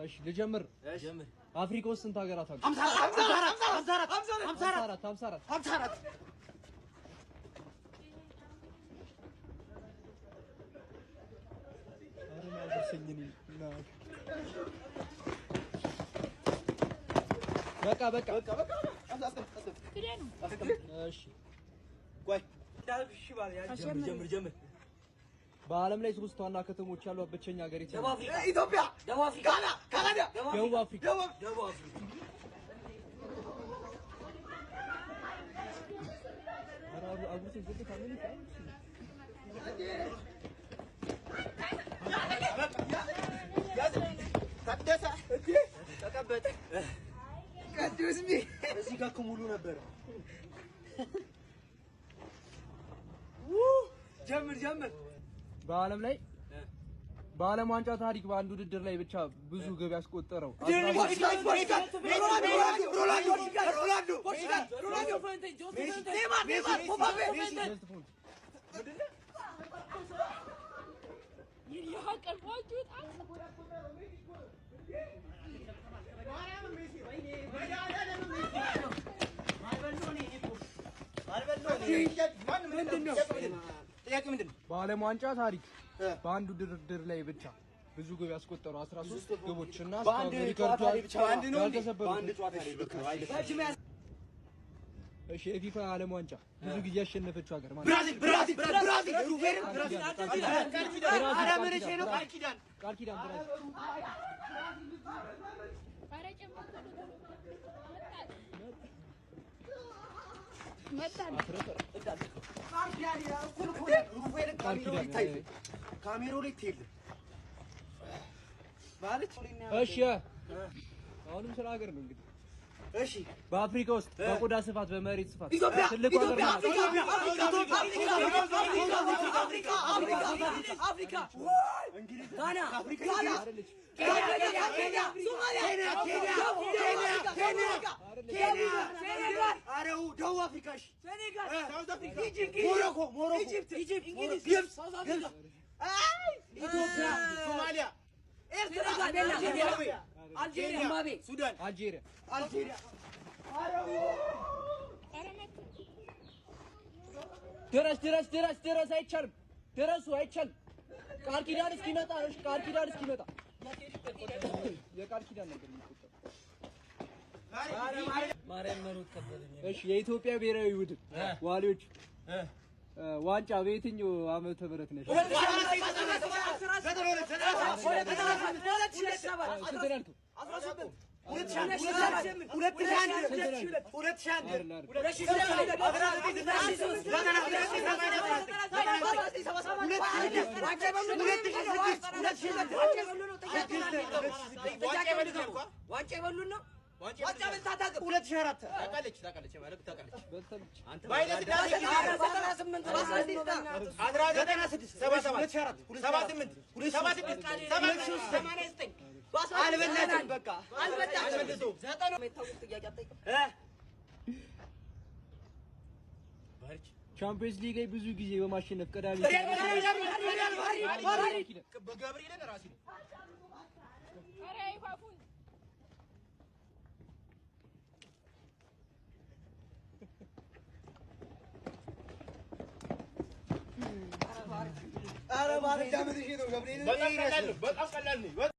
እሺ ልጀምር። አፍሪካ ውስጥ ስንት ሀገራት አሉ? 54 በቃ እሺ ቆይ ጀምር በዓለም ላይ 3 ዋና ከተሞች ያሏት ብቸኛ ሀገር ኢትዮጵያ፣ ደቡብ አፍሪካ፣ ካናዳ፣ ደቡብ አፍሪካ። እዚህ ጋር ሙሉ ነበር። ጀምር በዓለም ላይ በዓለም ዋንጫ ታሪክ በአንድ ውድድር ላይ ብቻ ብዙ ግብ ያስቆጠረው በዓለም ዋንጫ ታሪክ በአንድ ውድድር ላይ ብቻ ብዙ ግብ ያስቆጠሩ 13 ግቦች እና እሺ የፊፋ ዓለም ዋንጫ ብዙ ጊዜ ያሸነፈችው ሀገር ማለት ብራዚል ቃል ኪዳን ካሜራው ላይ ትይል ማለት እሺ አሁንም ስለ ሀገር ነው እንግዲህ እሺ በአፍሪካ ውስጥ በቆዳ ስፋት በመሬት ስፋት ትልቁ ሀገር አፍሪካ እንግሊዝ ጋና አረው ደቡብ አፍሪካ ሴኔጋል ሳውዝ አፍሪካ ሞሮኮ ኢጂፕት ግብጽ ኢትዮጵያ ሶማሊያ ኤርትራ አልጄሪያ ሱዳን አልጄሪያ ድረስ አይቻልም። አይቻልም። ቃል ኪዳን እስኪመጣ የቃል ኪዳን ነገር የሚቆጠር ማርያም መሮጥ ከበደኝ። እሺ የኢትዮጵያ ብሔራዊ ቡድን ዋሊዎች ዋንጫ በየትኛው ዓመተ ምህረት ነሽ? 2004 በቃ ቻምፒየንስ ሊግ ላይ ብዙ ጊዜ በማሸነፍ ቀዳሚ በገብርኤል ራሲ ነው። አረ ባለ ዳመት ይሄ ነው ገብርኤል በጣም ቀላል ነው።